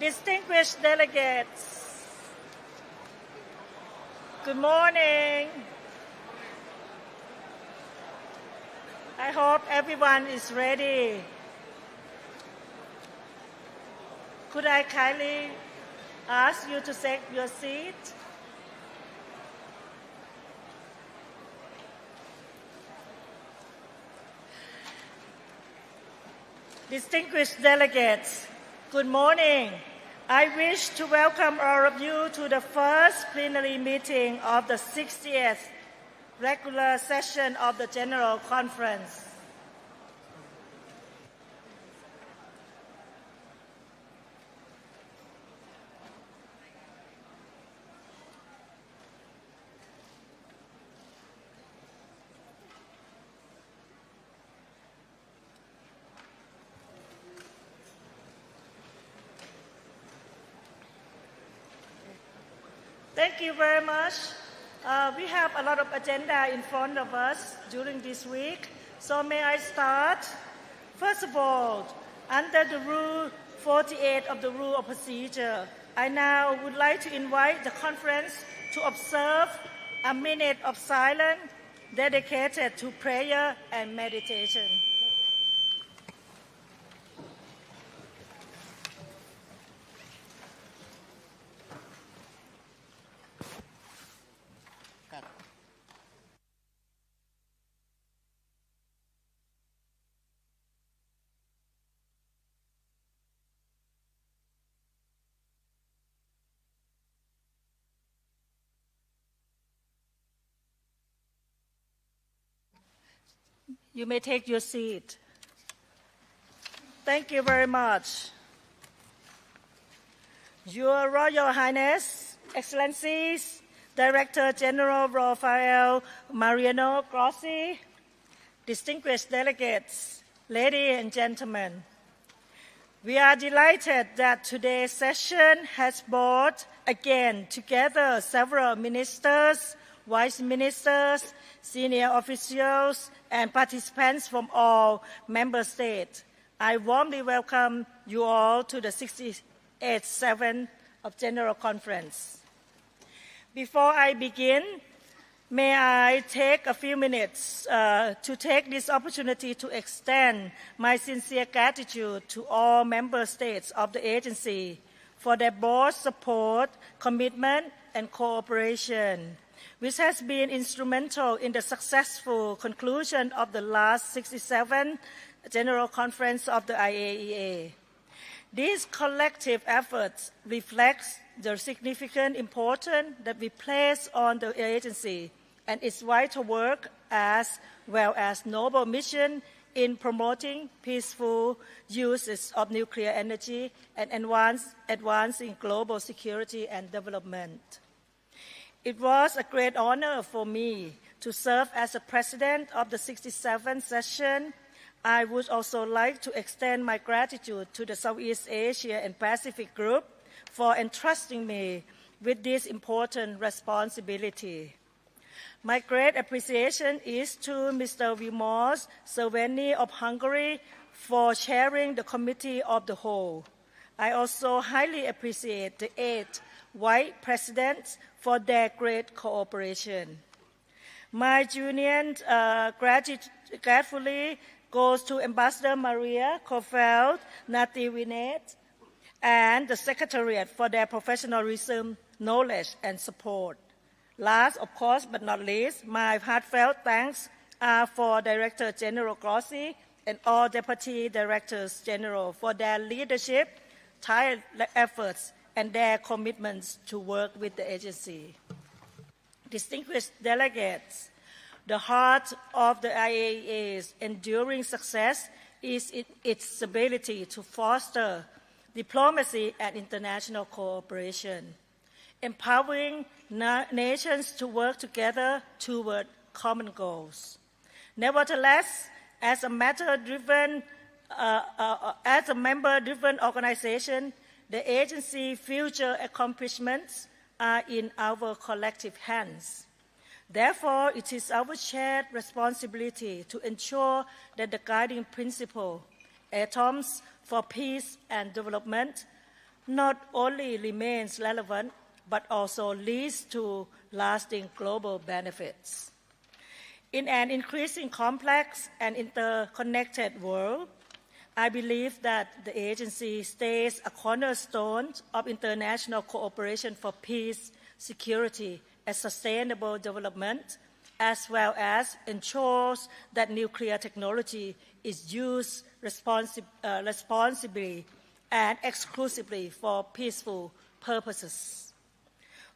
Distinguished delegates, good morning. I hope everyone is ready. Could I kindly ask you to take your seat? Distinguished delegates, good morning. I wish to welcome all of you to the first plenary meeting of the 60th regular session of the General Conference. Thank you very much. We have a lot of agenda in front of us during this week. So may I start? First of all, under the Rule 48 of the Rule of Procedure, I now would like to invite the conference to observe a minute of silence dedicated to prayer and meditation. You may take your seat. Thank you very much. Your Royal Highness, Excellencies, Director General Rafael Mariano Grossi, distinguished delegates, ladies and gentlemen, we are delighted that today's session has brought again together several ministers, vice ministers, senior officials, and participants from all member states. I warmly welcome you all to the 68th session of General Conference. Before I begin, May I take a few minutes to take this opportunity to extend my sincere gratitude to all member states of the agency for their broad support, commitment, and cooperation, which has been instrumental in the successful conclusion of the last 67th General Conference of the IAEA. These collective efforts reflect the significant importance that we place on the agency and its vital work as well as noble mission in promoting peaceful uses of nuclear energy and advancing global security and development. It was a great honor for me to serve as the president of the 67th session. I would also like to extend my gratitude to the Southeast Asia and Pacific Group for entrusting me with this important responsibility. My great appreciation is to Mr. Vilmos Cerveni of Hungary for chairing the Committee of the Whole. I also highly appreciate the 8 white presidents for their great cooperation. My genuine gratefully goes to Ambassador Maria Kofeld Nativinet and the Secretariat for their professionalism, knowledge, and support. Last, of course, but not least, my heartfelt thanks are for Director General Grossi and all Deputy Directors General for their leadership, tireless efforts, and their commitments to work with the agency. Distinguished delegates, the heart of the IAEA's enduring success is its ability to foster diplomacy and international cooperation, empowering nations to work together toward common goals. Nevertheless, as a member-driven organization, the agency's future accomplishments are in our collective hands. Therefore, it is our shared responsibility to ensure that the guiding principle, atoms for peace and development, not only remains relevant, but also leads to lasting global benefits. In an increasingly complex and interconnected world, I believe that the agency stays a cornerstone of international cooperation for peace, security, and sustainable development, as well as ensures that nuclear technology is used responsibly and exclusively for peaceful purposes.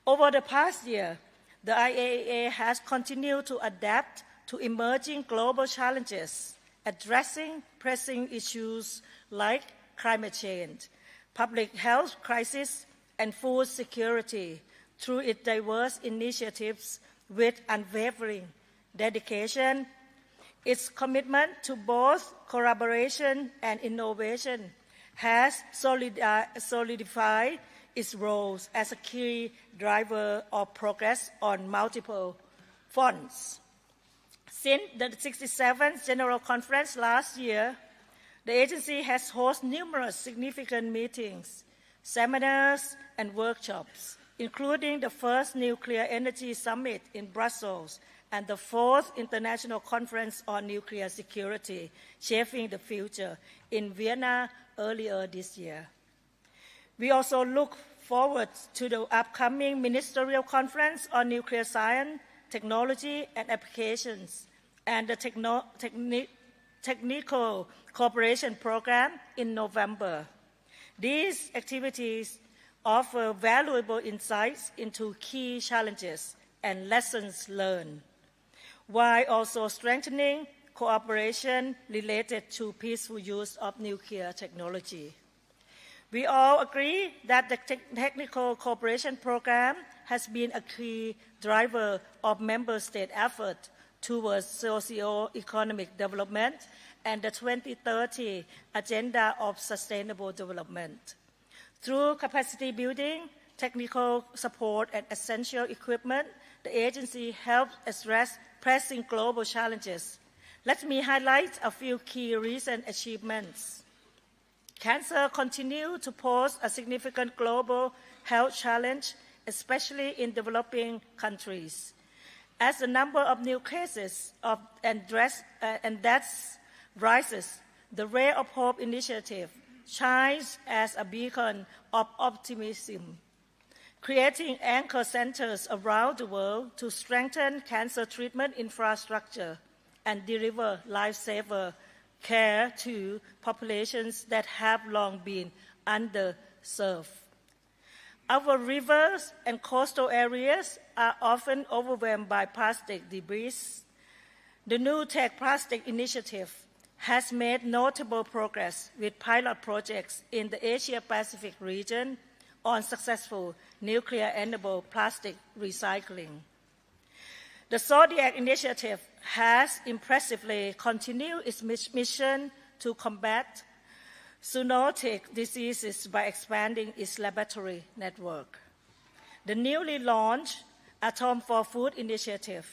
Over the past year, the IAEA has continued to adapt to emerging global challenges, addressing pressing issues like climate change, public health crisis, and food security through its diverse initiatives with unwavering dedication. Its commitment to both collaboration and innovation has solidified its roles as a key driver of progress on multiple fronts. Since the 67th General Conference last year, the agency has hosted numerous significant meetings, seminars, and workshops, including the first Nuclear Energy Summit in Brussels and the 4th International Conference on Nuclear Security, Shaping the Future, in Vienna earlier this year. We also look forward to the upcoming Ministerial Conference on Nuclear Science, Technology and Applications, and the Technical Cooperation Program in November. These activities offer valuable insights into key challenges and lessons learned, while also strengthening cooperation related to peaceful use of nuclear technology. We all agree that the Technical Cooperation Program has been a key driver of member state effort towards socio-economic development and the 2030 Agenda of Sustainable Development. Through capacity building, technical support, and essential equipment, the agency helps address pressing global challenges. Let me highlight a few key recent achievements. Cancer continues to pose a significant global health challenge, especially in developing countries. As the number of new cases and deaths rises, the Ray of Hope initiative shines as a beacon of optimism, creating anchor centers around the world to strengthen cancer treatment infrastructure and deliver lifesaver care to populations that have long been underserved. Our rivers and coastal areas are often overwhelmed by plastic debris. The New Tech Plastic Initiative has made notable progress with pilot projects in the Asia-Pacific region on successful nuclear-enabled plastic recycling. The Zodiac Initiative has impressively continued its mission to combat zoonotic diseases by expanding its laboratory network. The newly launched Atom for Food initiative,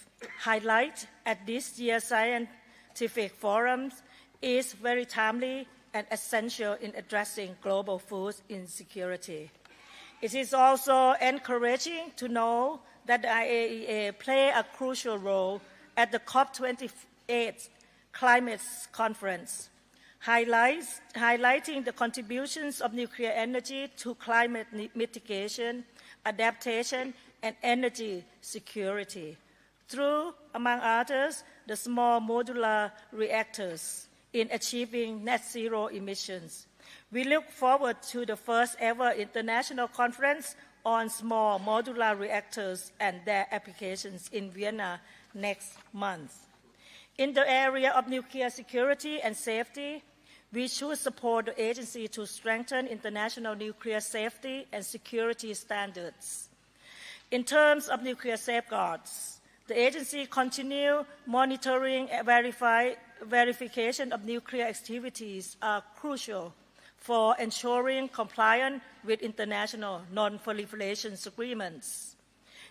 highlighted at this year's scientific forums, is very timely and essential in addressing global food insecurity. It is also encouraging to know that the IAEA play a crucial role at the COP28 climate conference, highlighting the contributions of nuclear energy to climate mitigation, adaptation, and energy security through, among others, the small modular reactors in achieving net zero emissions. We look forward to the first ever international conference on small modular reactors and their applications in Vienna next month. In the area of nuclear security and safety, we should support the agency to strengthen international nuclear safety and security standards. In terms of nuclear safeguards, the agency continues monitoring and verification of nuclear activities are crucial for ensuring compliance with international non-proliferation agreements.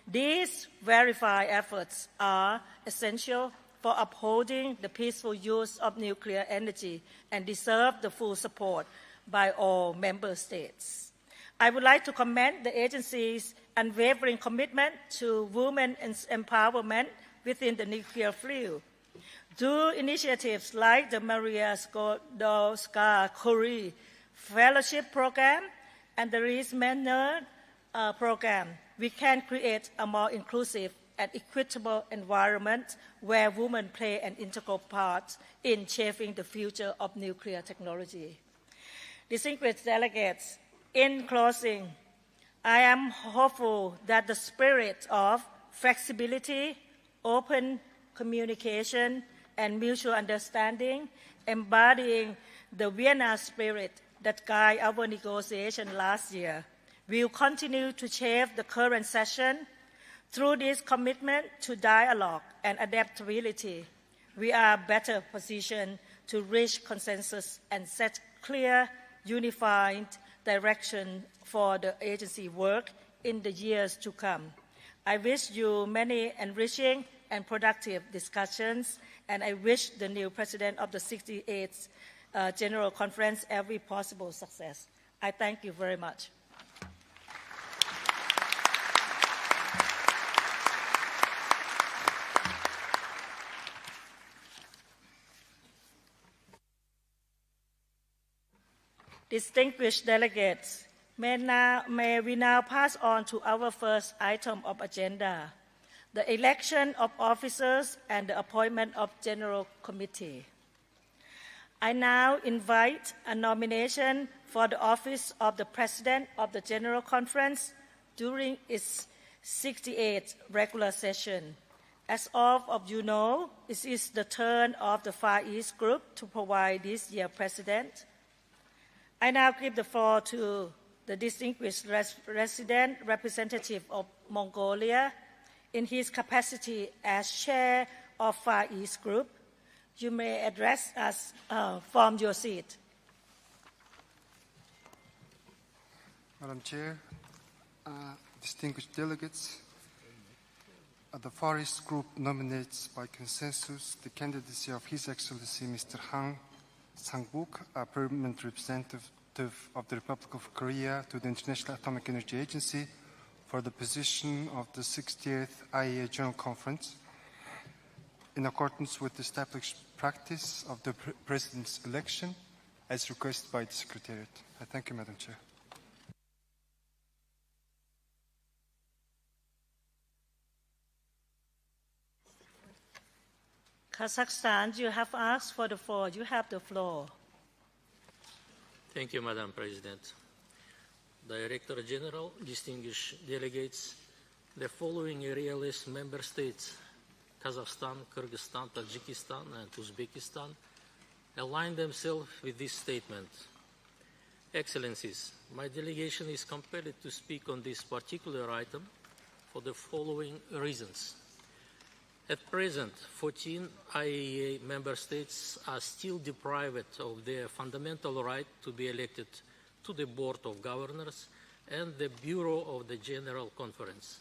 These verified efforts are essential for upholding the peaceful use of nuclear energy and deserve the full support by all member states. I would like to commend the agency's unwavering commitment to women's empowerment within the nuclear field. Through initiatives like the Maria Skłodowska-Curie Fellowship Program and the Rees Manner Program, we can create a more inclusive and equitable environment where women play an integral part in shaping the future of nuclear technology. Distinguished delegates, in closing, I am hopeful that the spirit of flexibility, open communication, and mutual understanding, embodying the Vienna spirit that guided our negotiation last year, will continue to shape the current session. Through this commitment to dialogue and adaptability, we are better positioned to reach consensus and set clear, unified direction for the agency work in the years to come. I wish you many enriching and productive discussions, and I wish the new president of the 68th General Conference every possible success. I thank you very much. Distinguished delegates, may we now pass on to our first item of agenda, the election of officers and the appointment of General Committee. I now invite a nomination for the office of the President of the General Conference during its 68th regular session. As all of you know, it is the turn of the Far East Group to provide this year's President. I now give the floor to the distinguished resident representative of Mongolia in his capacity as chair of Far East Group. You may address us from your seat. Madam Chair, distinguished delegates, the Far East Group nominates by consensus the candidacy of His Excellency Mr. Hang Sang-buk, a permanent representative of the Republic of Korea to the International Atomic Energy Agency for the position of the 60th IAEA General Conference in accordance with the established practice of the President's election, as requested by the Secretariat. I thank you, Madam Chair. Kazakhstan, you have asked for the floor. You have the floor. Thank you, Madam President. Director General, distinguished delegates, the following area list member states, Kazakhstan, Kyrgyzstan, Tajikistan, and Uzbekistan, align themselves with this statement. Excellencies, my delegation is compelled to speak on this particular item for the following reasons. At present, 14 IAEA member states are still deprived of their fundamental right to be elected to the Board of Governors and the Bureau of the General Conference.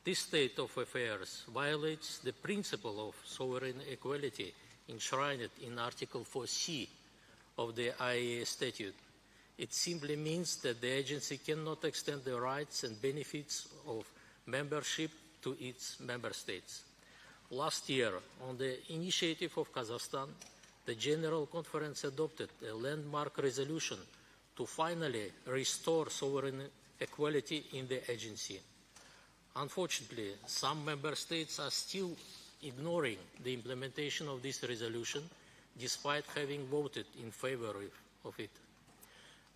This state of affairs violates the principle of sovereign equality enshrined in Article 4C of the IAEA Statute. It simply means that the agency cannot extend the rights and benefits of membership to its member states. Last year, on the initiative of Kazakhstan, the General Conference adopted a landmark resolution to finally restore sovereign equality in the agency. Unfortunately, some member states are still ignoring the implementation of this resolution, despite having voted in favor of it.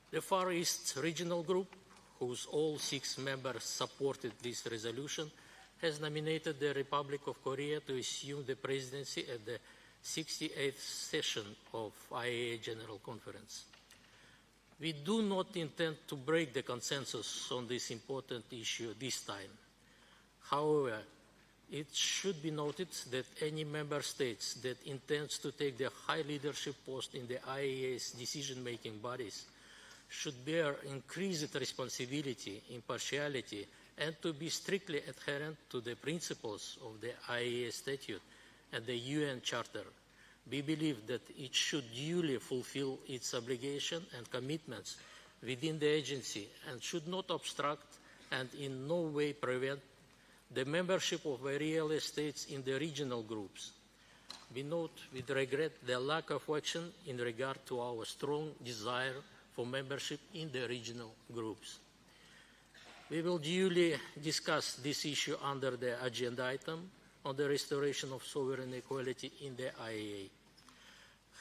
The Far East Regional Group, whose all 6 members supported this resolution, has nominated the Republic of Korea to assume the presidency at the 68th session of IAEA General Conference. We do not intend to break the consensus on this important issue this time. However, it should be noted that any member states that intends to take the high leadership post in the IAEA's decision-making bodies should bear increased responsibility, impartiality, and to be strictly adherent to the principles of the IAEA Statute and the UN Charter. We believe that it should duly fulfill its obligations and commitments within the agency and should not obstruct and in no way prevent the membership of area states in the regional groups. We note with regret the lack of action in regard to our strong desire for membership in the regional groups. We will duly discuss this issue under the agenda item on the restoration of sovereign equality in the IAEA.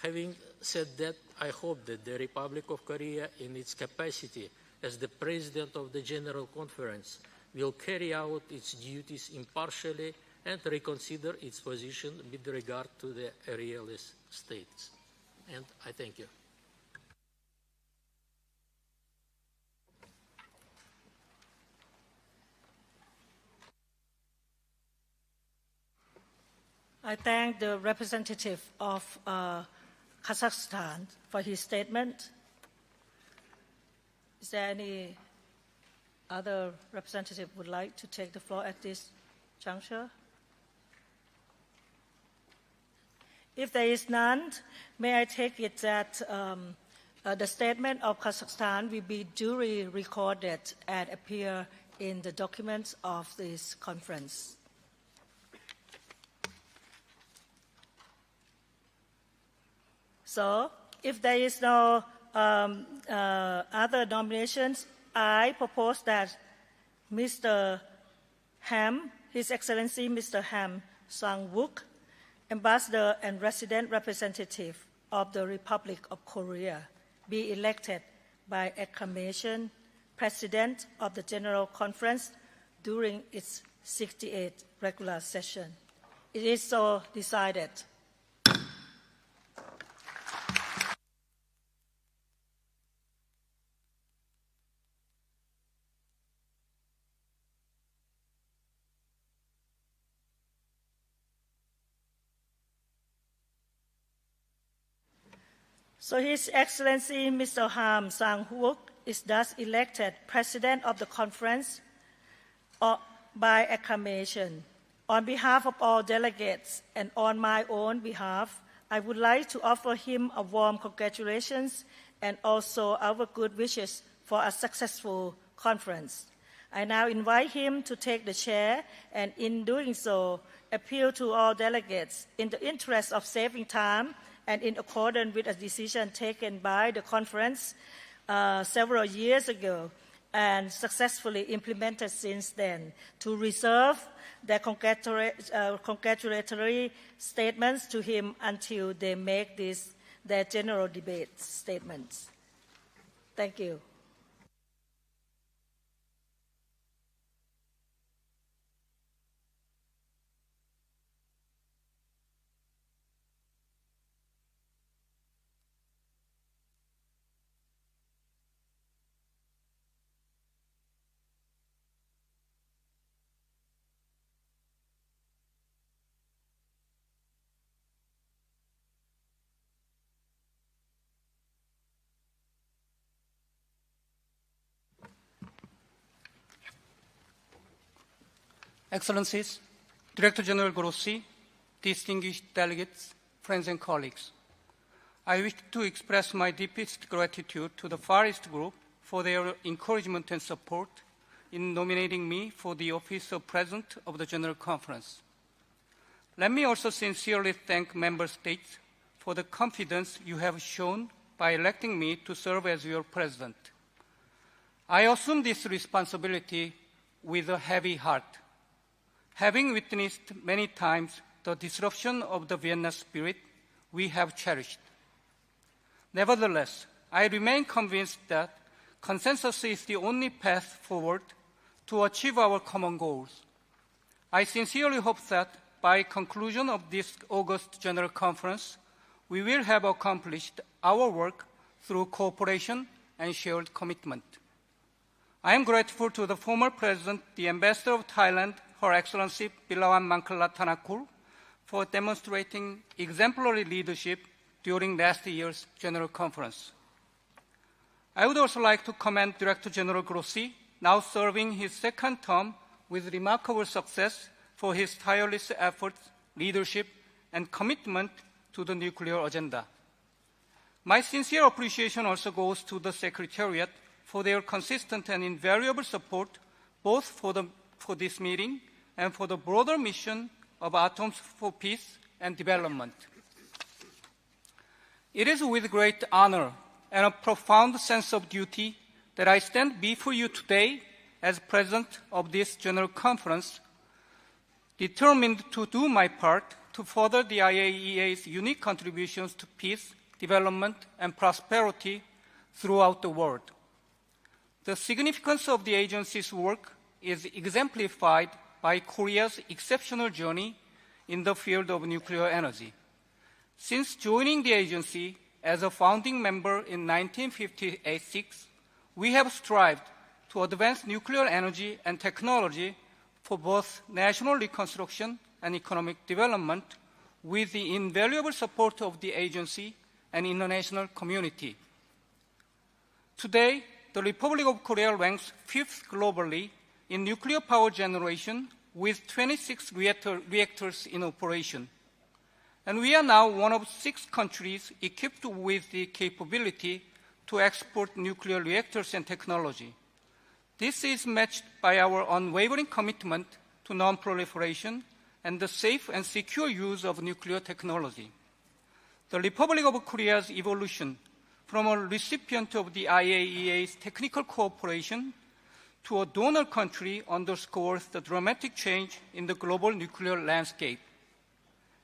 Having said that, I hope that the Republic of Korea, in its capacity as the President of the General Conference, will carry out its duties impartially and reconsider its position with regard to the arealist states. And I thank you. I thank the representative of Kazakhstan for his statement. Is there any other representative who would like to take the floor at this juncture? If there is none, may I take it that the statement of Kazakhstan will be duly recorded and appear in the documents of this conference. So, if there is no other nominations, I propose that Mr. Ham, His Excellency Mr. Ham Sang-wook, Ambassador and Resident Representative of the Republic of Korea, be elected by acclamation President of the General Conference during its 68th regular session. It is so decided. So His Excellency Mr. Ham Sang-wook is thus elected President of the Conference by acclamation. On behalf of all delegates and on my own behalf, I would like to offer him a warm congratulations and also our good wishes for a successful conference. I now invite him to take the chair and in doing so, appeal to all delegates in the interest of saving time and in accordance with a decision taken by the conference several years ago and successfully implemented since then, to reserve their congratulatory statements to him until they make their general debate statements. Thank you. Excellencies, Director General Grossi, distinguished delegates, friends and colleagues, I wish to express my deepest gratitude to the Far East Group for their encouragement and support in nominating me for the office of President of the General Conference. Let me also sincerely thank Member States for the confidence you have shown by electing me to serve as your President. I assume this responsibility with a heavy heart, having witnessed many times the disruption of the Vienna spirit we have cherished. Nevertheless, I remain convinced that consensus is the only path forward to achieve our common goals. I sincerely hope that by conclusion of this August General Conference, we will have accomplished our work through cooperation and shared commitment. I am grateful to the former President, the Ambassador of Thailand, Her Excellency Bilawan Mangkalathanakur, for demonstrating exemplary leadership during last year's General Conference. I would also like to commend Director General Grossi, now serving his second term with remarkable success, for his tireless efforts, leadership, and commitment to the nuclear agenda. My sincere appreciation also goes to the Secretariat for their consistent and invariable support, both for this meeting and for the broader mission of Atoms for Peace and Development. It is with great honor and a profound sense of duty that I stand before you today as President of this General Conference, determined to do my part to further the IAEA's unique contributions to peace, development, and prosperity throughout the world. The significance of the agency's work is exemplified by Korea's exceptional journey in the field of nuclear energy. Since joining the agency as a founding member in 1956, we have strived to advance nuclear energy and technology for both national reconstruction and economic development with the invaluable support of the agency and international community. Today, the Republic of Korea ranks 5th globally in nuclear power generation with 26 reactors in operation. And we are now one of 6 countries equipped with the capability to export nuclear reactors and technology. This is matched by our unwavering commitment to non-proliferation and the safe and secure use of nuclear technology. The Republic of Korea's evolution from a recipient of the IAEA's technical cooperation to a donor country underscores the dramatic change in the global nuclear landscape.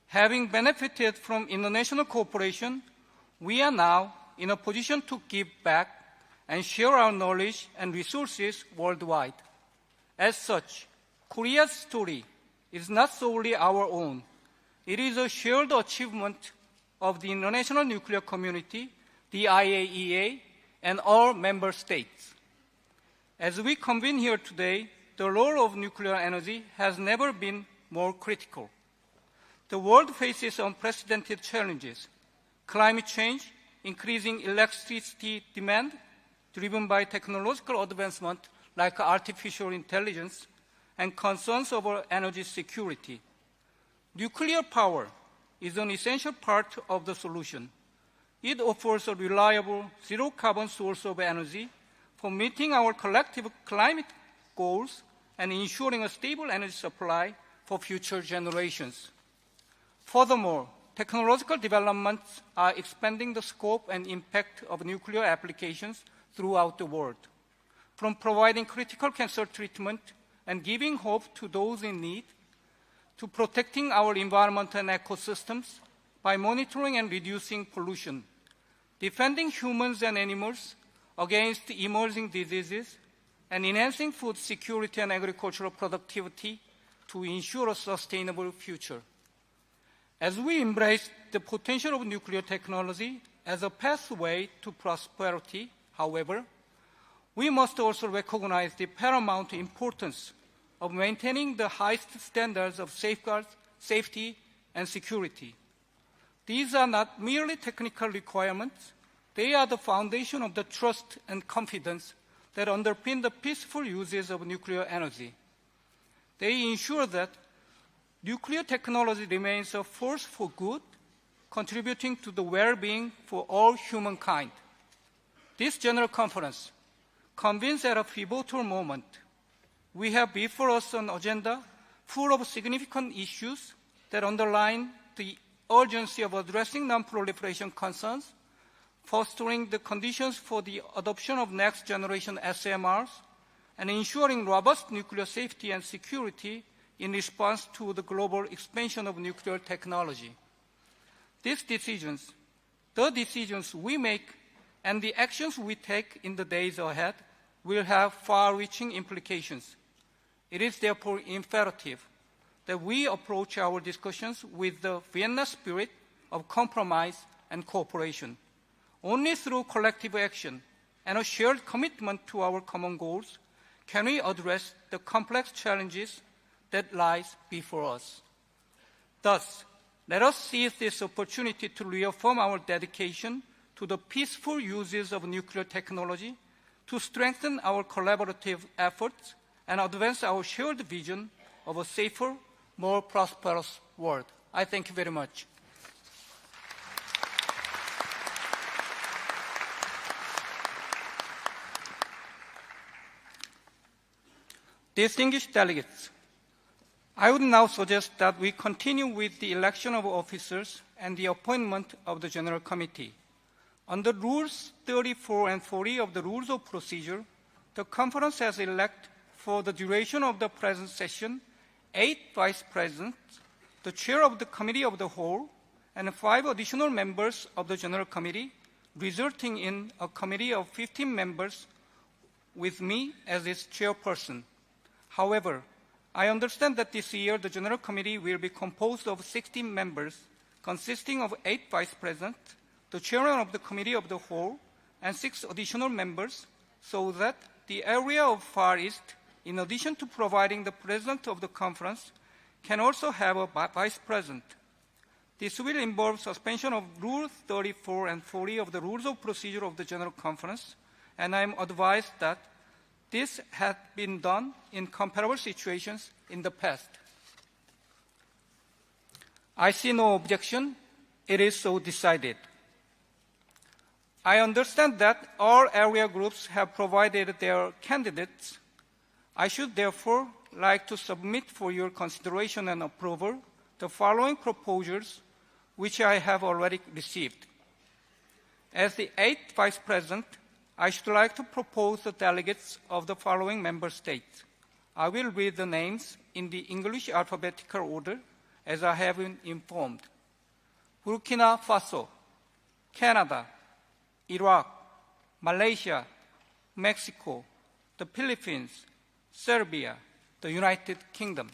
Having benefited from international cooperation, we are now in a position to give back and share our knowledge and resources worldwide. As such, Korea's story is not solely our own. It is a shared achievement of the international nuclear community, the IAEA, and all member states. As we convene here today, the role of nuclear energy has never been more critical. The world faces unprecedented challenges: climate change, increasing electricity demand driven by technological advancement like artificial intelligence, and concerns over energy security. Nuclear power is an essential part of the solution. It offers a reliable, zero-carbon source of energy for meeting our collective climate goals and ensuring a stable energy supply for future generations. Furthermore, technological developments are expanding the scope and impact of nuclear applications throughout the world, from providing critical cancer treatment and giving hope to those in need, to protecting our environment and ecosystems by monitoring and reducing pollution, defending humans and animals against emerging diseases, and enhancing food security and agricultural productivity to ensure a sustainable future. As we embrace the potential of nuclear technology as a pathway to prosperity, however, we must also recognize the paramount importance of maintaining the highest standards of safeguards, safety, and security. These are not merely technical requirements. They are the foundation of the trust and confidence that underpin the peaceful uses of nuclear energy. They ensure that nuclear technology remains a force for good, contributing to the well-being for all humankind. This General Conference convenes at a pivotal moment. We have before us an agenda full of significant issues that underline the urgency of addressing non-proliferation concerns, fostering the conditions for the adoption of next-generation SMRs, and ensuring robust nuclear safety and security in response to the global expansion of nuclear technology. These decisions, the decisions we make and the actions we take in the days ahead will have far-reaching implications. It is therefore imperative that we approach our discussions with the Vienna spirit of compromise and cooperation. Only through collective action and a shared commitment to our common goals can we address the complex challenges that lies before us. Thus, let us seize this opportunity to reaffirm our dedication to the peaceful uses of nuclear technology, to strengthen our collaborative efforts, and advance our shared vision of a safer, more prosperous world. I thank you very much. Distinguished delegates, I would now suggest that we continue with the election of officers and the appointment of the General Committee. Under Rules 34 and 40 of the Rules of Procedure, the Conference has elected for the duration of the present session 8 Vice Presidents, the Chair of the Committee of the Whole, and 5 additional members of the General Committee, resulting in a committee of 15 members with me as its chairperson. However, I understand that this year the General Committee will be composed of 16 members, consisting of 8 Vice Presidents, the Chairman of the Committee of the Whole, and 6 additional members, so that the area of Far East, in addition to providing the President of the Conference, can also have a Vice President. This will involve suspension of Rules 34 and 40 of the Rules of Procedure of the General Conference, and I am advised that this had been done in comparable situations in the past. I see no objection. It is so decided. I understand that all area groups have provided their candidates. I should therefore like to submit for your consideration and approval the following proposals, which I have already received. As the 8th Vice President, I should like to propose the delegates of the following member states. I will read the names in the English alphabetical order as I have been informed. Burkina Faso, Canada, Iraq, Malaysia, Mexico, the Philippines, Serbia, the United Kingdom.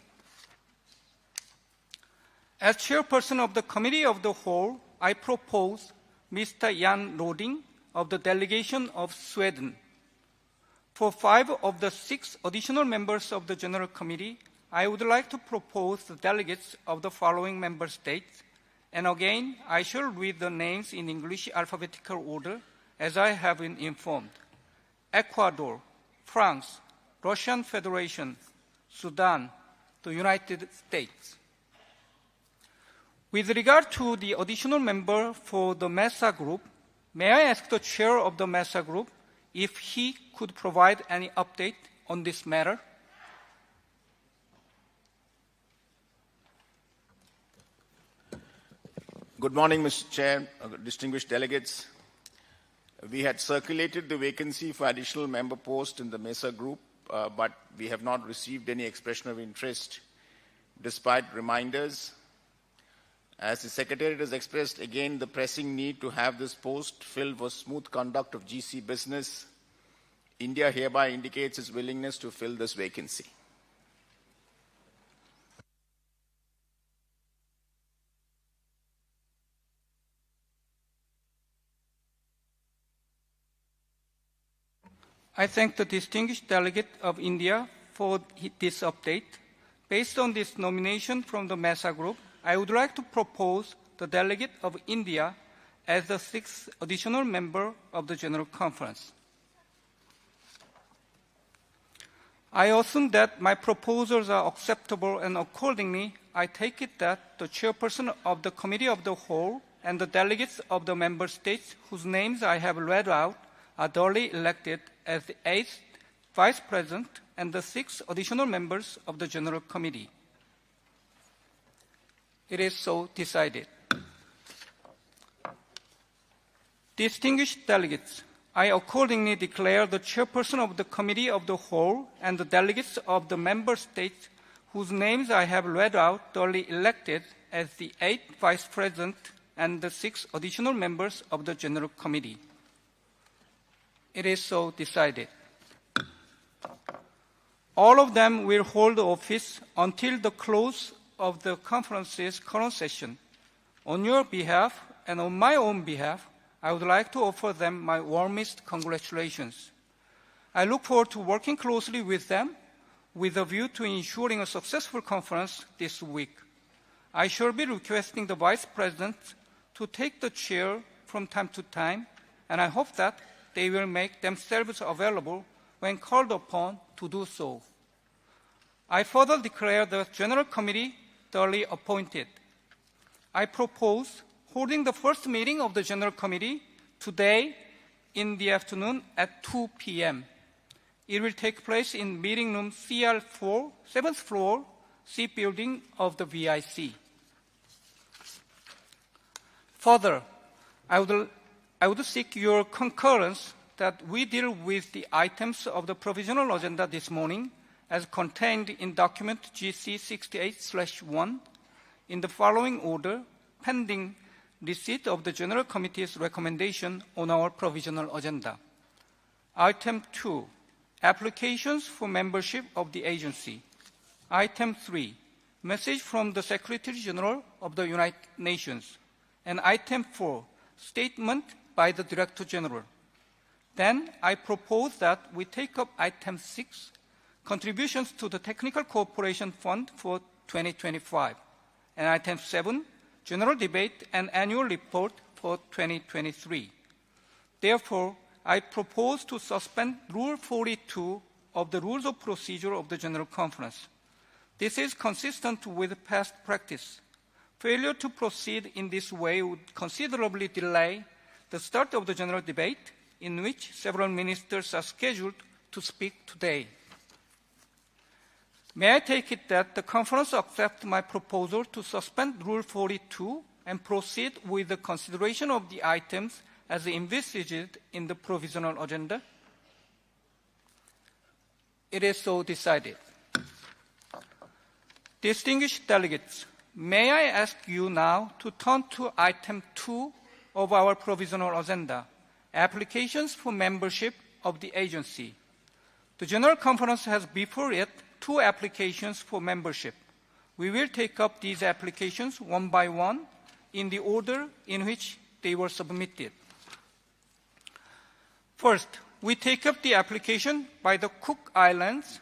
As chairperson of the Committee of the Whole, I propose Mr. Jan Roding of the delegation of Sweden. For 5 of the 6 additional members of the General Committee, I would like to propose the delegates of the following member states, and again, I shall read the names in English alphabetical order as I have been informed. Ecuador, France, Russian Federation, Sudan, the United States. With regard to the additional member for the MESA group, may I ask the chair of the MESA group if he could provide any update on this matter? Good morning, Mr. Chair, distinguished delegates. We had circulated the vacancy for additional member post in the MESA group, but we have not received any expression of interest despite reminders. As the Secretariat has expressed again the pressing need to have this post filled for smooth conduct of GC business, India hereby indicates its willingness to fill this vacancy. I thank the distinguished delegate of India for this update. Based on this nomination from the MESA group, I would like to propose the delegate of India as the 6th additional member of the General Conference. I assume that my proposals are acceptable, and accordingly, I take it that the chairperson of the Committee of the Whole and the delegates of the member states whose names I have read out are duly elected as the 8th Vice President and the 6 additional members of the General Committee. It is so decided. Distinguished delegates, I accordingly declare the chairperson of the Committee of the Whole and the delegates of the member states whose names I have read out duly elected as the 8th Vice President and the 6 additional members of the General Committee. It is so decided. All of them will hold office until the close of the conference's current session. On your behalf and on my own behalf, I would like to offer them my warmest congratulations. I look forward to working closely with them with a view to ensuring a successful conference this week. I shall be requesting the Vice President to take the chair from time to time, and I hope that they will make themselves available when called upon to do so. I further declare the General Committee duly appointed. I propose holding the first meeting of the General Committee today in the afternoon at 2 p.m. It will take place in meeting room CR4, 7th floor, C building of the VIC. Further, I would seek your concurrence that we deal with the items of the provisional agenda this morning as contained in document GC 68/1 in the following order, pending receipt of the General Committee's recommendation on our provisional agenda. Item 2, applications for membership of the agency. Item 3, message from the Secretary General of the United Nations. And item 4, statement by the Director General. Then I propose that we take up item 6, contributions to the Technical Cooperation Fund for 2025, and item 7, general debate and annual report for 2023. Therefore, I propose to suspend Rule 42 of the Rules of Procedure of the General Conference. This is consistent with past practice. Failure to proceed in this way would considerably delay the start of the general debate, in which several ministers are scheduled to speak today. May I take it that the conference accepts my proposal to suspend Rule 42 and proceed with the consideration of the items as envisaged in the provisional agenda? It is so decided. Distinguished delegates, may I ask you now to turn to item 2 of our provisional agenda, applications for membership of the agency. The General Conference has before it 2 applications for membership. We will take up these applications one by one in the order in which they were submitted. First, we take up the application by the Cook Islands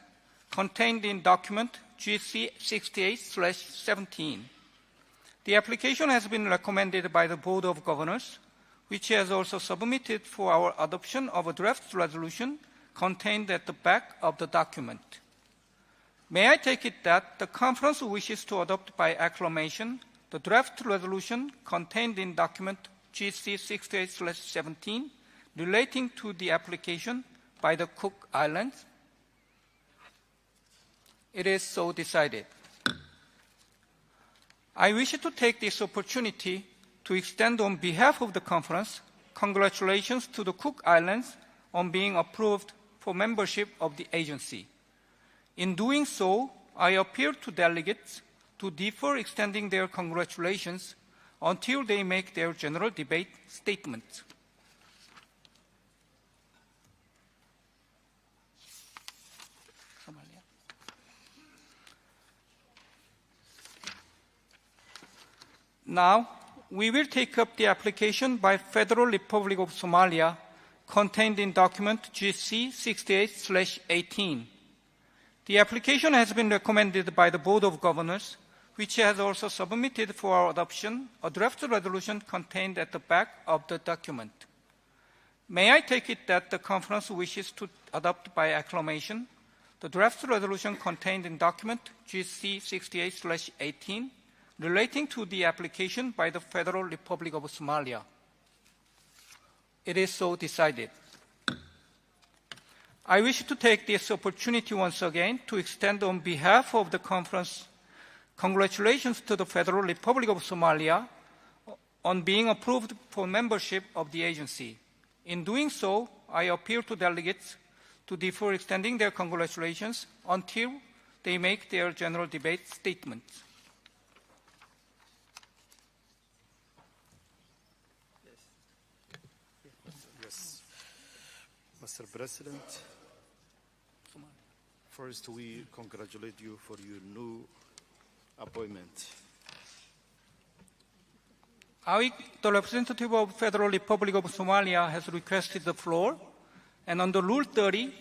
contained in document GC 68/17. The application has been recommended by the Board of Governors, which has also submitted for our adoption of a draft resolution contained at the back of the document. May I take it that the conference wishes to adopt by acclamation the draft resolution contained in document GC 68/17 relating to the application by the Cook Islands? It is so decided. I wish to take this opportunity to extend on behalf of the conference congratulations to the Cook Islands on being approved for membership of the agency. In doing so, I appeal to delegates to defer extending their congratulations until they make their general debate statement. Now, we will take up the application by Federal Republic of Somalia contained in document GC 68/18. The application has been recommended by the Board of Governors, which has also submitted for our adoption a draft resolution contained at the back of the document. May I take it that the conference wishes to adopt by acclamation the draft resolution contained in document GC 68/18 relating to the application by the Federal Republic of Somalia? It is so decided. I wish to take this opportunity once again to extend on behalf of the conference congratulations to the Federal Republic of Somalia on being approved for membership of the agency. In doing so, I appeal to delegates to defer extending their congratulations until they make their general debate statements. Mr. President, first we congratulate you for your new appointment. The representative of the Federal Republic of Somalia has requested the floor, and under Rule 30,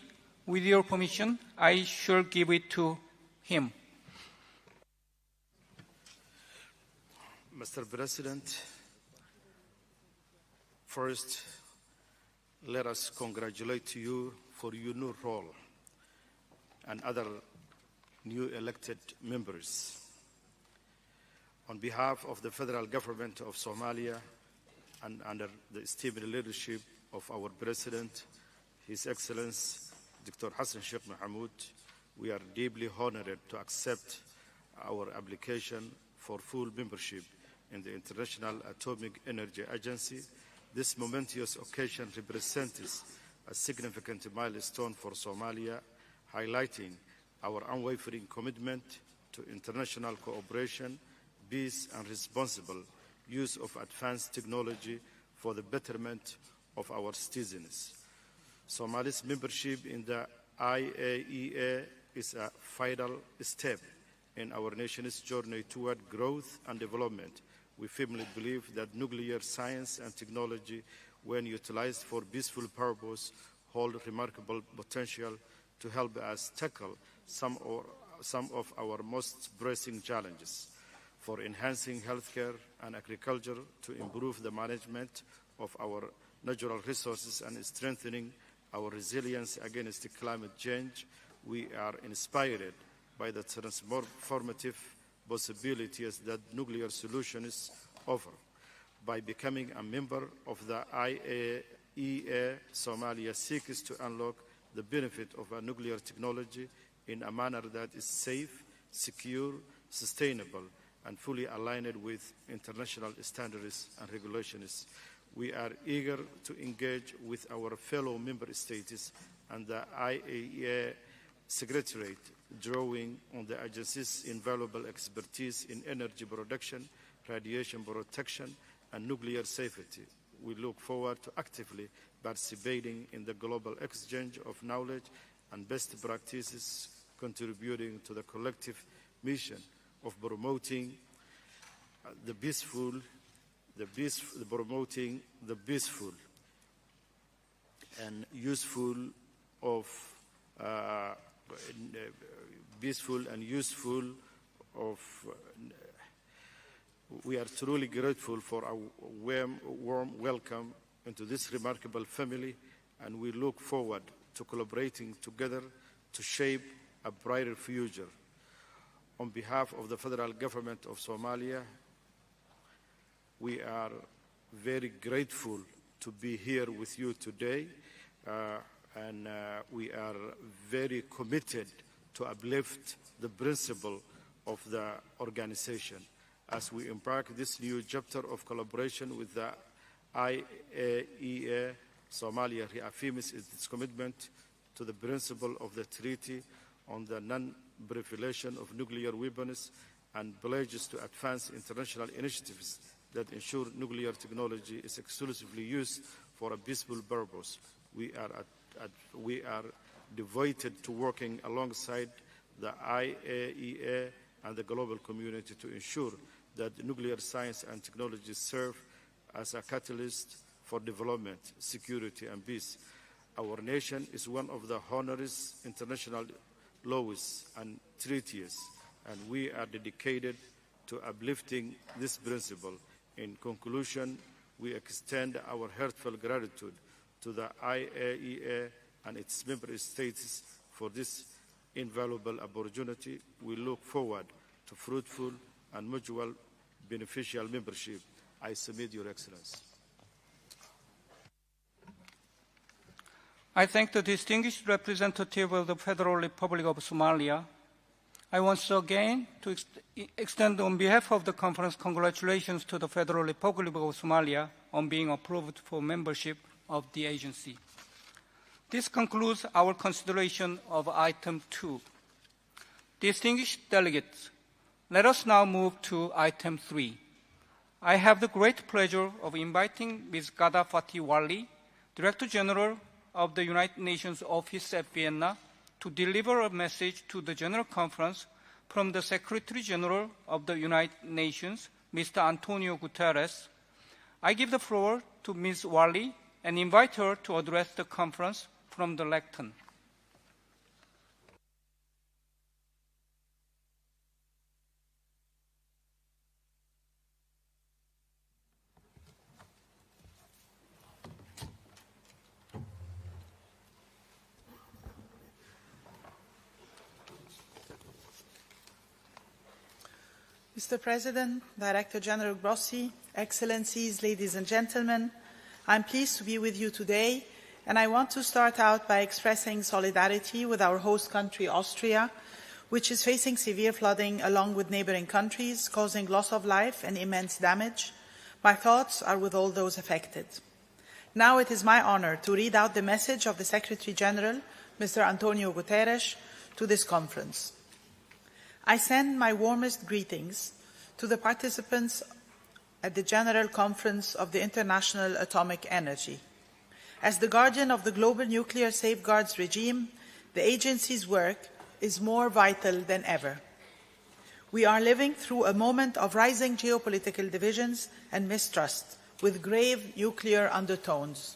with your permission, I shall give it to him. Mr. President, first, let us congratulate you for your new role and other new elected members. On behalf of the federal government of Somalia and under the esteemed leadership of our President, His Excellency Dr. Hassan Sheikh Mohamud, we are deeply honored to accept our application for full membership in the International Atomic Energy Agency. This momentous occasion represents a significant milestone for Somalia, highlighting our unwavering commitment to international cooperation, peace, and responsible use of advanced technology for the betterment of our citizens. Somalia's membership in the IAEA is a vital step in our nation's journey toward growth and development. We firmly believe that nuclear science and technology, when utilized for peaceful purpose, hold remarkable potential to help us tackle some of our most pressing challenges, for enhancing healthcare and agriculture, to improve the management of our natural resources and strengthening our resilience against climate change. We are inspired by the transformative possibilities that nuclear solutions offer. By becoming a member of the IAEA, Somalia seeks to unlock the benefit of a nuclear technology in a manner that is safe, secure, sustainable, and fully aligned with international standards and regulations. We are eager to engage with our fellow member states and the IAEA Secretariat, drawing on the agency's invaluable expertise in energy production, radiation protection, and nuclear safety. We look forward to actively participating in the global exchange of knowledge and best practices, contributing to the collective mission of promoting the peaceful and useful of we are truly grateful for our warm welcome into this remarkable family, and we look forward to collaborating together to shape a brighter future. On behalf of the federal government of Somalia, we are very grateful to be here with you today, and we are very committed to uplift the principle of the organization. as we embark this new chapter of collaboration with the IAEA. Somalia reaffirms its commitment to the principle of the Treaty on the non-proliferation of nuclear weapons and pledges to advance international initiatives that ensure nuclear technology is exclusively used for a peaceful purpose. We are devoted to working alongside the IAEA and the global community to ensure that nuclear science and technology serve as a catalyst for development, security, and peace. Our nation is one of the honors international laws and treaties, and we are dedicated to uplifting this principle. In conclusion, we extend our heartfelt gratitude to the IAEA and its member states for this invaluable opportunity. We look forward to fruitful and mutual beneficial membership. I submit, Your Excellency. I thank the distinguished representative of the Federal Republic of Somalia. I once again to extend on behalf of the conference congratulations to the Federal Republic of Somalia on being approved for membership of the agency. This concludes our consideration of item 2. Distinguished delegates, let us now move to item 3. I have the great pleasure of inviting Ms. Ghada Fatih Wali, Director General of the United Nations Office at Vienna, to deliver a message to the General Conference from the Secretary General of the United Nations, Mr. Antonio Guterres. I give the floor to Ms. Wali and invite her to address the conference from the lectern. Mr. President, Director General Grossi, Excellencies, ladies and gentlemen, I'm pleased to be with you today, and I want to start out by expressing solidarity with our host country, Austria, which is facing severe flooding along with neighboring countries, causing loss of life and immense damage. My thoughts are with all those affected. Now it is my honor to read out the message of the Secretary General, Mr. Antonio Guterres, to this conference. I send my warmest greetings to the participants at the General Conference of the International Atomic Energy. As the guardian of the global nuclear safeguards regime, the agency's work is more vital than ever. We are living through a moment of rising geopolitical divisions and mistrust, with grave nuclear undertones.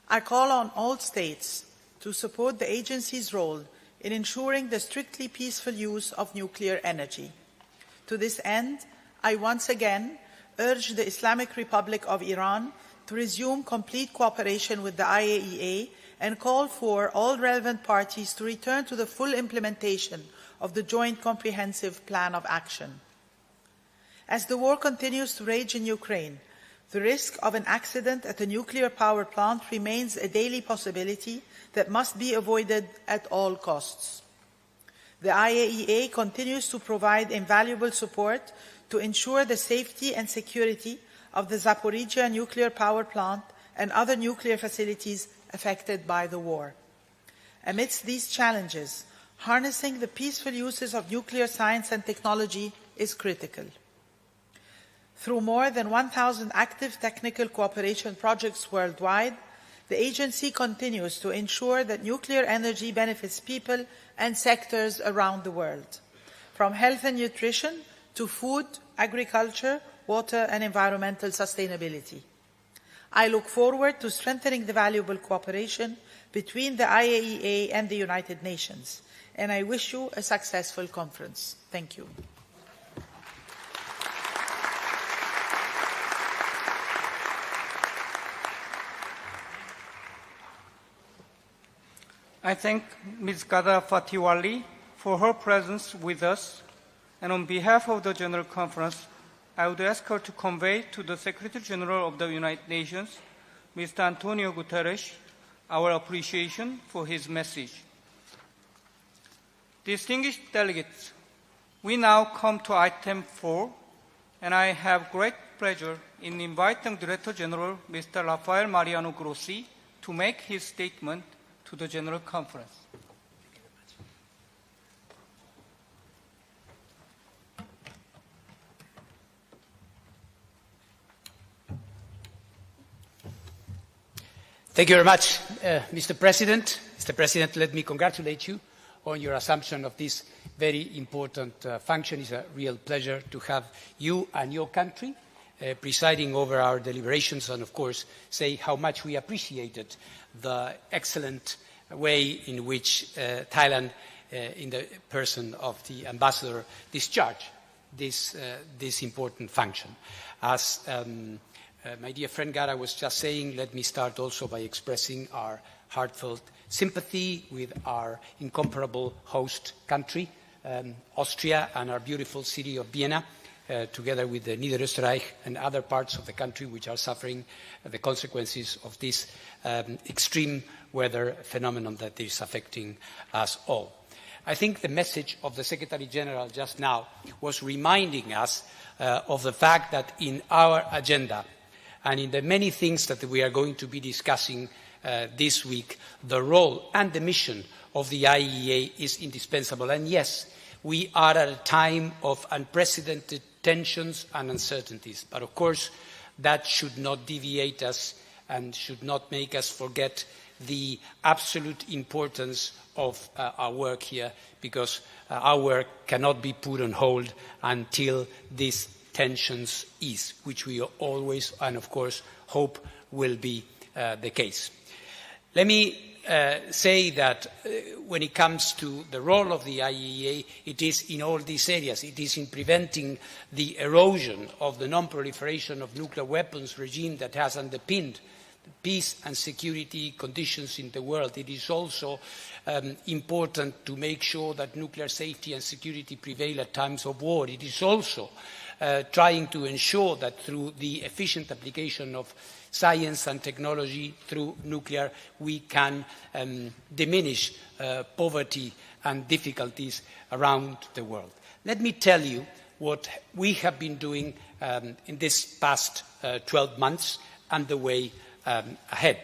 I call on all states to support the agency's role in ensuring the strictly peaceful use of nuclear energy. To this end, I once again urge the Islamic Republic of Iran to resume complete cooperation with the IAEA and call for all relevant parties to return to the full implementation of the Joint Comprehensive Plan of Action. As the war continues to rage in Ukraine, the risk of an accident at a nuclear power plant remains a daily possibility that must be avoided at all costs. The IAEA continues to provide invaluable support to ensure the safety and security of the Zaporizhzhia nuclear power plant and other nuclear facilities affected by the war. Amidst these challenges, harnessing the peaceful uses of nuclear science and technology is critical. Through more than 1,000 active technical cooperation projects worldwide, the agency continues to ensure that nuclear energy benefits people and sectors around the world, from health and nutrition to food, agriculture, water, and environmental sustainability. I look forward to strengthening the valuable cooperation between the IAEA and the United Nations, and I wish you a successful conference. Thank you. I thank Ms. Ghada Fatih Wali for her presence with us, and on behalf of the General Conference, I would ask her to convey to the Secretary General of the United Nations, Mr. Antonio Guterres, our appreciation for his message. Distinguished delegates, we now come to item 4, and I have great pleasure in inviting Director General Mr. Rafael Mariano Grossi to make his statement to the General Conference. Thank you very much, Mr. President. Mr. President, let me congratulate you on your assumption of this very important function. It's a real pleasure to have you and your country presiding over our deliberations, and of course say how much we appreciated the excellent way in which Thailand, in the person of the ambassador, discharged this important function. As my dear friend Gara was just saying, let me start also by expressing our heartfelt sympathy with our incomparable host country, Austria, and our beautiful city of Vienna, together with the Niederösterreich and other parts of the country which are suffering the consequences of this extreme weather phenomenon that is affecting us all. I think the message of the Secretary General just now was reminding us of the fact that in our agenda and in the many things that we are going to be discussing this week, the role and the mission of the IAEA is indispensable. And yes, we are at a time of unprecedented tensions and uncertainties. But of course, that should not deviate us and should not make us forget the absolute importance of our work here, because our work cannot be put on hold until these tensions ease, which we always and of course hope will be the case. Let me say that when it comes to the role of the IAEA, it is in all these areas. It is in preventing the erosion of the non-proliferation of nuclear weapons regime that has underpinned peace and security conditions in the world. It is also important to make sure that nuclear safety and security prevail at times of war. It is also trying to ensure that through the efficient application of science and technology through nuclear, we can diminish poverty and difficulties around the world. Let me tell you what we have been doing in this past 12 months and the way ahead.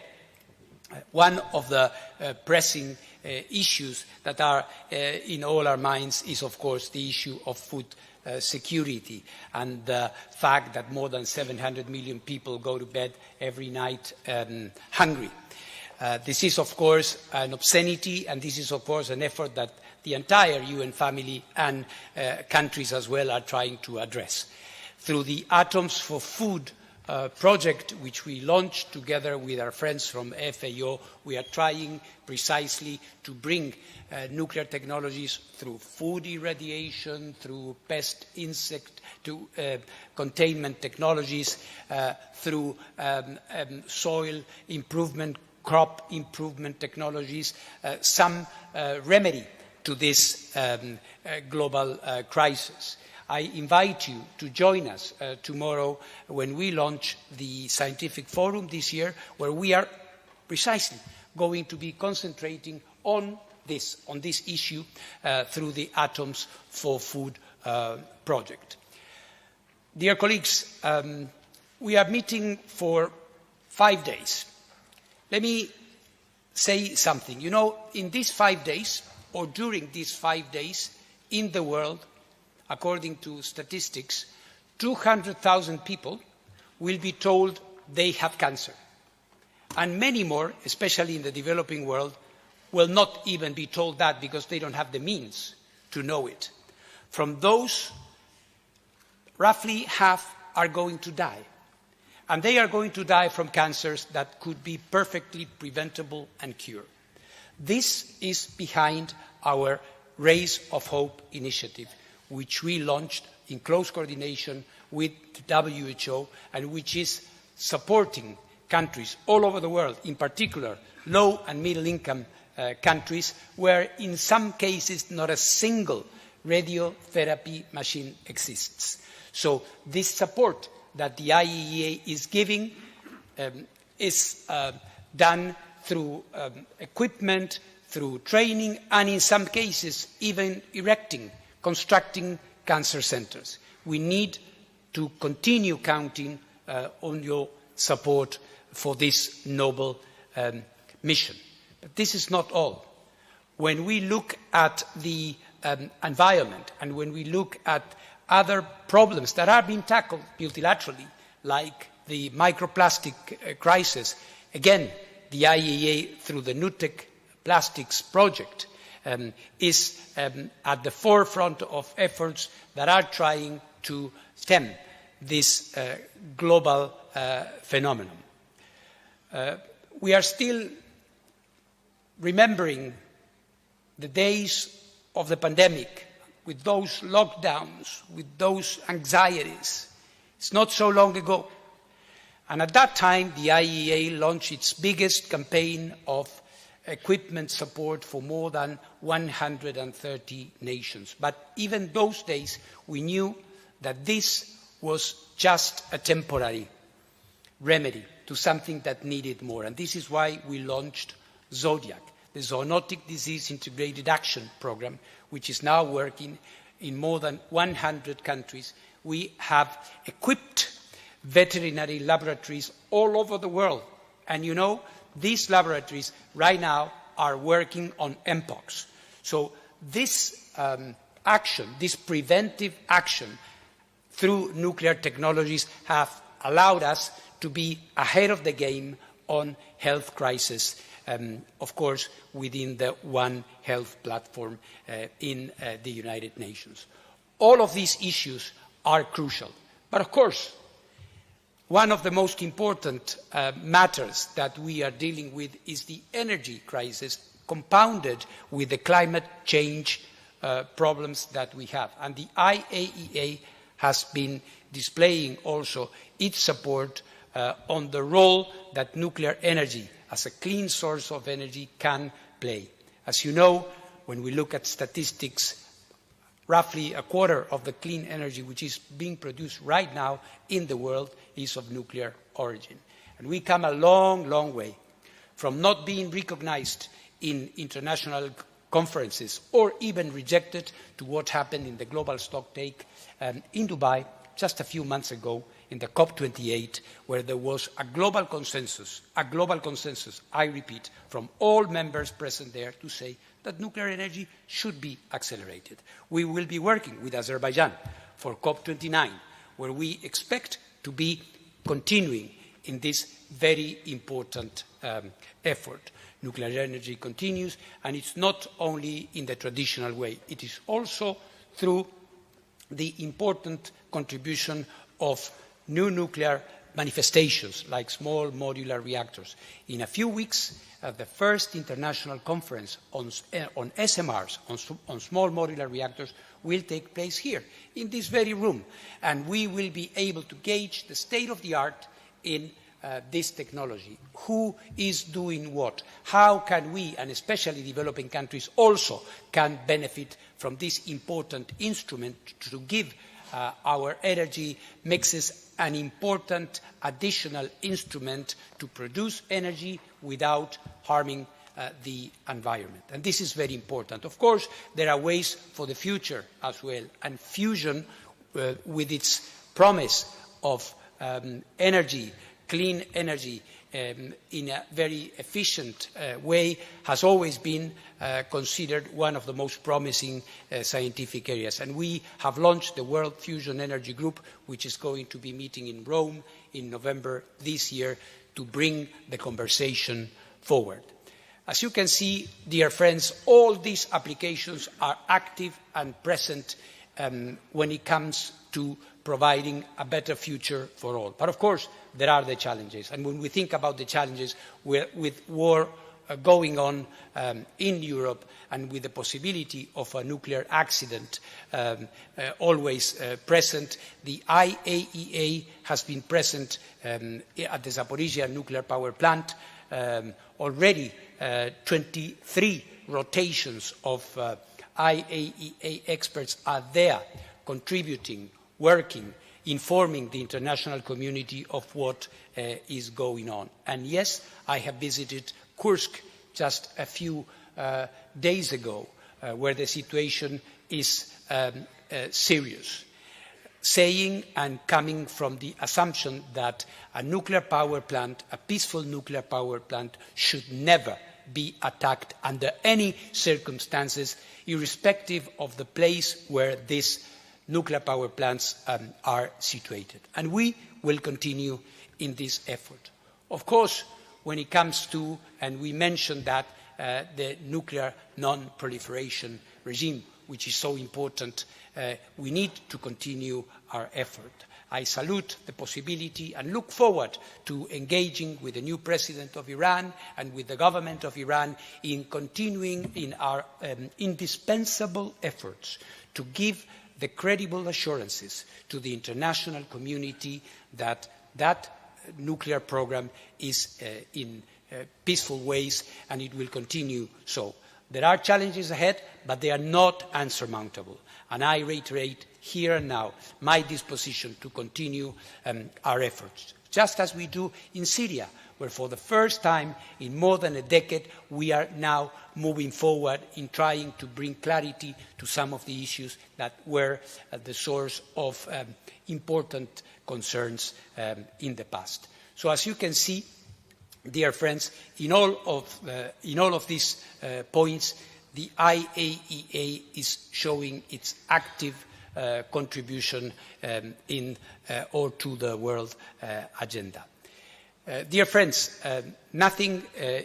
One of the pressing issues that are in all our minds is, of course, the issue of food security and the fact that more than 700 million people go to bed every night hungry. This is, of course, an obscenity, and this is, of course, an effort that the entire UN family and countries as well are trying to address. Through the Atoms for Food project, which we launched together with our friends from FAO, we are trying precisely to bring nuclear technologies through food irradiation, through pest insect to containment technologies, through soil improvement, crop improvement technologies, some remedy to this global crisis. I invite you to join us tomorrow when we launch the Scientific Forum this year, where we are precisely going to be concentrating on this issue through the Atoms for Food project. Dear colleagues, we are meeting for 5 days. Let me say something. You know, in these 5 days, or during these 5 days, in the world, according to statistics, 200,000 people will be told they have cancer. And many more, especially in the developing world, will not even be told that because they don't have the means to know it. From those, roughly half are going to die. And they are going to die from cancers that could be perfectly preventable and cured. This is behind our Rays of Hope initiative, which we launched in close coordination with the WHO and which is supporting countries all over the world, in particular low and middle income countries, where in some cases not a single radiotherapy machine exists. So this support that the IAEA is giving is done through equipment, through training, and in some cases even constructing cancer centers. We need to continue counting on your support for this noble mission. But this is not all. When we look at the environment and when we look at other problems that are being tackled multilaterally, like the microplastic crisis, again, the IAEA, through the NUTEC Plastics Project, is at the forefront of efforts that are trying to stem this global phenomenon. We are still remembering the days of the pandemic, with those lockdowns, with those anxieties. It's not so long ago. And at that time, the IAEA launched its biggest campaign of equipment support for more than 130 nations. But even those days, we knew that this was just a temporary remedy to something that needed more. And this is why we launched Zodiac, the Zoonotic Disease Integrated Action Program, which is now working in more than 100 countries. We have equipped veterinary laboratories all over the world. And you know, these laboratories right now are working on Mpox. So this action, this preventive action through nuclear technologies have allowed us to be ahead of the game on health crisis, of course, within the One Health platform in the United Nations. All of these issues are crucial. But of course, one of the most important matters that we are dealing with is the energy crisis, compounded with the climate change problems that we have. And the IAEA has been displaying also its support on the role that nuclear energy as a clean source of energy can play. As you know, when we look at statistics, roughly a quarter of the clean energy which is being produced right now in the world is of nuclear origin. And we come a long, long way from not being recognized in international conferences or even rejected to what happened in the global stocktake in Dubai just a few months ago in the COP28, where there was a global consensus, I repeat, from all members present there to say that nuclear energy should be accelerated. We will be working with Azerbaijan for COP29, where we expect to be continuing in this very important effort. Nuclear energy continues, and it's not only in the traditional way, it is also through the important contribution of new nuclear manifestations like small modular reactors. In a few weeks, the first international conference on SMRs, on small modular reactors, will take place here, in this very room. And we will be able to gauge the state of the art in this technology. Who is doing what? How can we, and especially developing countries, also can benefit from this important instrument to give our energy mixes an important additional instrument to produce energy without harming the environment. And this is very important. Of course, there are ways for the future as well, and fusion with its promise of energy, clean energy, in a very efficient way has always been considered one of the most promising scientific areas. And we have launched the World Fusion Energy Group, which is going to be meeting in Rome in November this year to bring the conversation forward. As you can see, dear friends, all these applications are active and present when it comes to providing a better future for all. But of course, there are the challenges. And when we think about the challenges with war going on in Europe and with the possibility of a nuclear accident always present, the IAEA has been present at the Zaporizhzhia nuclear power plant. Already 23 rotations of IAEA experts are there contributing, working, informing the international community of what is going on. And yes, I have visited Kursk just a few days ago, where the situation is serious. saying and coming from the assumption that a nuclear power plant, a peaceful nuclear power plant, should never be attacked under any circumstances, irrespective of the place where these nuclear power plants are situated. And we will continue in this effort. Of course, when it comes to, and we mentioned that, the nuclear non-proliferation regime, which is so important, we need to continue our effort. I salute the possibility and look forward to engaging with the new president of Iran and with the government of Iran in continuing in our indispensable efforts to give the credible assurances to the international community that that nuclear program is in peaceful ways, and it will continue so. There are challenges ahead, but they are not unsurmountable. And I reiterate here and now my disposition to continue our efforts, just as we do in Syria, where for the first time in more than a decade we are now moving forward in trying to bring clarity to some of the issues that were at the source of important concerns in the past. So as you can see, dear friends, in all of these points, the IAEA is showing its active contribution in or to the world agenda. Dear friends, nothing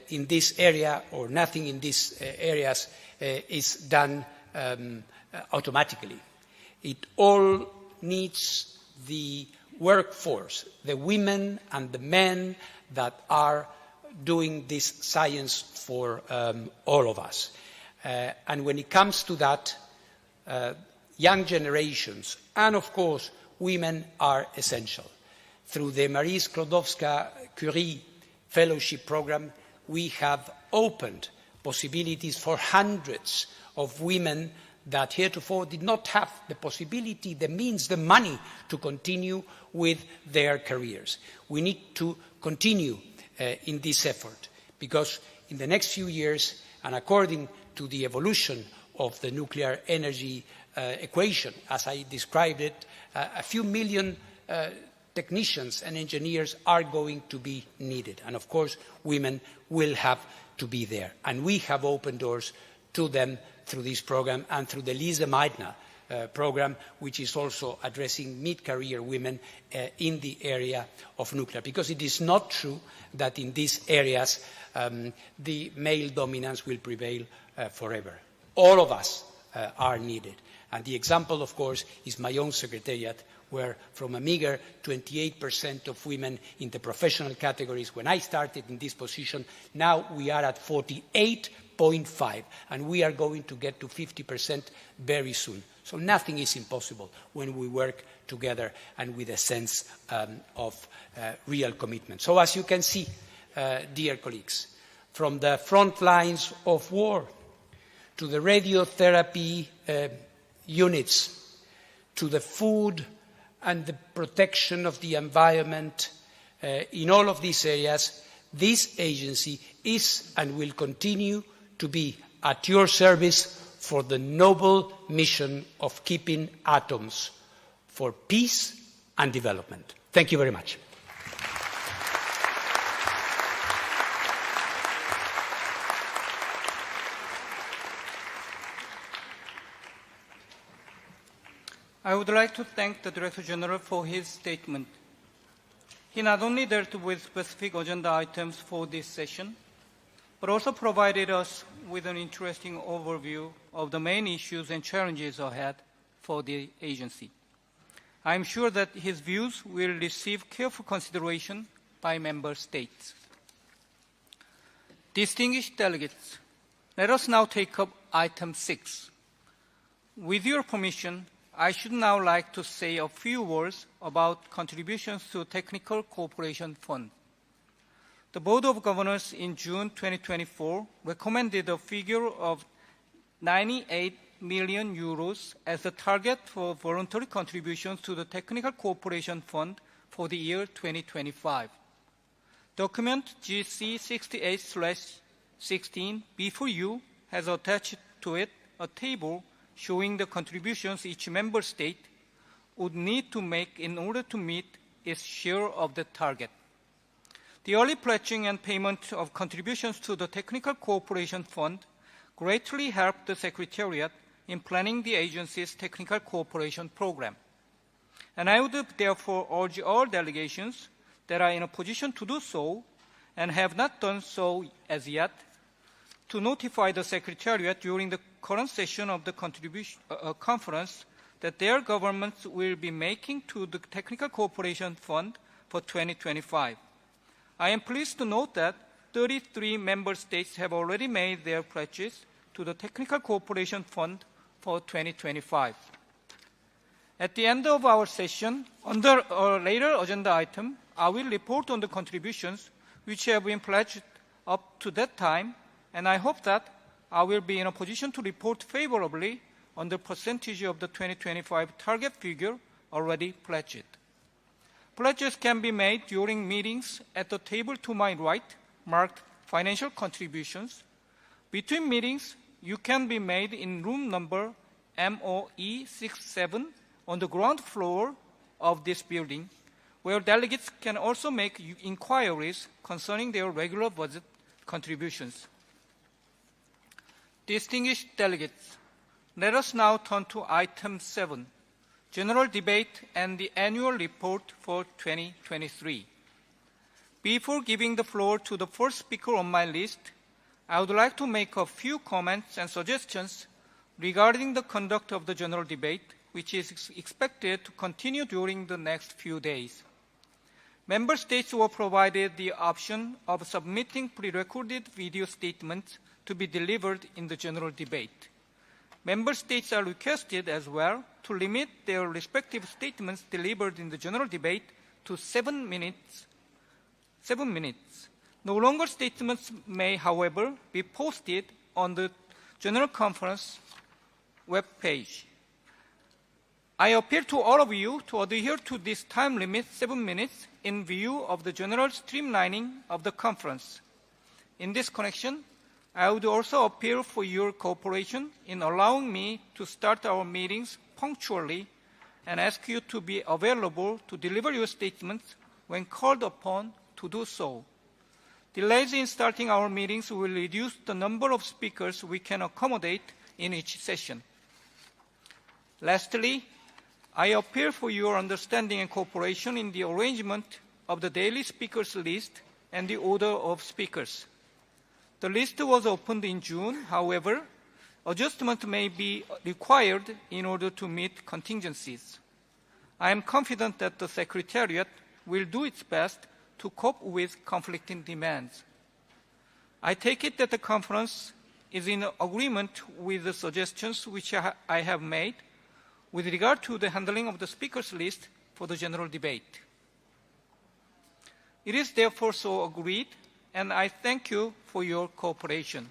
in this area or nothing in these areas is done automatically. It all needs the workforce, the women and the men that are doing this science for all of us. And when it comes to that, young generations and, of course, women are essential. Through the Marie Skłodowska-Curie Fellowship Program, we have opened possibilities for hundreds of women that heretofore did not have the possibility, the means, the money to continue with their careers. We need to continue in this effort because in the next few years, and according to the evolution of the nuclear energy equation, as I described it, a few million technicians and engineers are going to be needed. And of course, women will have to be there. And we have opened doors to them through this program and through the Lise Meitner program, which is also addressing mid-career women in the area of nuclear. Because it is not true that in these areas the male dominance will prevail forever. All of us are needed. And the example, of course, is my own secretariat, where from a meager 28% of women in the professional categories when I started in this position, now we are at 48.5%, and we are going to get to 50% very soon. So nothing is impossible when we work together and with a sense of real commitment. So as you can see, dear colleagues, from the front lines of war to the radiotherapy units, to the food and the protection of the environment, in all of these areas, this agency is and will continue to be at your service for the noble mission of keeping atoms for peace and development. Thank you very much. I would like to thank the Director General for his statement. He not only dealt with specific agenda items for this session, but also provided us with an interesting overview of the main issues and challenges ahead for the agency. I am sure that his views will receive careful consideration by member states. Distinguished delegates, let us now take up item 6. With your permission, I should now like to say a few words about contributions to Technical Cooperation Fund. The Board of Governors in June 2024 recommended a figure of 98 million euros as the target for voluntary contributions to the Technical Cooperation Fund for the year 2025. Document GC 68/16 before you has attached to it a table showing the contributions each member state would need to make in order to meet its share of the target. The early pledging and payment of contributions to the Technical Cooperation Fund greatly helped the Secretariat in planning the agency's technical cooperation program. And I would therefore urge all delegations that are in a position to do so and have not done so as yet to notify the Secretariat during the current session of the conference that their governments will be making to the Technical Cooperation Fund for 2025. I am pleased to note that 33 member states have already made their pledges to the Technical Cooperation Fund for 2025. At the end of our session, under a later agenda item, I will report on the contributions which have been pledged up to that time, and I hope that I will be in a position to report favorably on the percentage of the 2025 target figure already pledged. Pledges can be made during meetings at the table to my right, marked Financial Contributions. Between meetings, you can be made in room number MOE67 on the ground floor of this building, where delegates can also make inquiries concerning their regular budget contributions. Distinguished delegates, let us now turn to item 7, General Debate and the Annual Report for 2023. Before giving the floor to the first speaker on my list, I would like to make a few comments and suggestions regarding the conduct of the General Debate, which is expected to continue during the next few days. Member States were provided the option of submitting pre-recorded video statements to be delivered in the General Debate. Member States are requested as well to limit their respective statements delivered in the General Debate to 7 minutes. No longer statements may, however, be posted on the General Conference web page. I appeal to all of you to adhere to this time limit, 7 minutes, in view of the general streamlining of the conference. In this connection, I would also appeal for your cooperation in allowing me to start our meetings punctually and ask you to be available to deliver your statements when called upon to do so. Delays in starting our meetings will reduce the number of speakers we can accommodate in each session. Lastly, I appeal for your understanding and cooperation in the arrangement of the daily speakers list and the order of speakers. The list was opened in June. However, adjustment may be required in order to meet contingencies. I am confident that the Secretariat will do its best to cope with conflicting demands. I take it that the conference is in agreement with the suggestions which I have made with regard to the handling of the speakers list for the General Debate. It is therefore so agreed, and I thank you for your cooperation.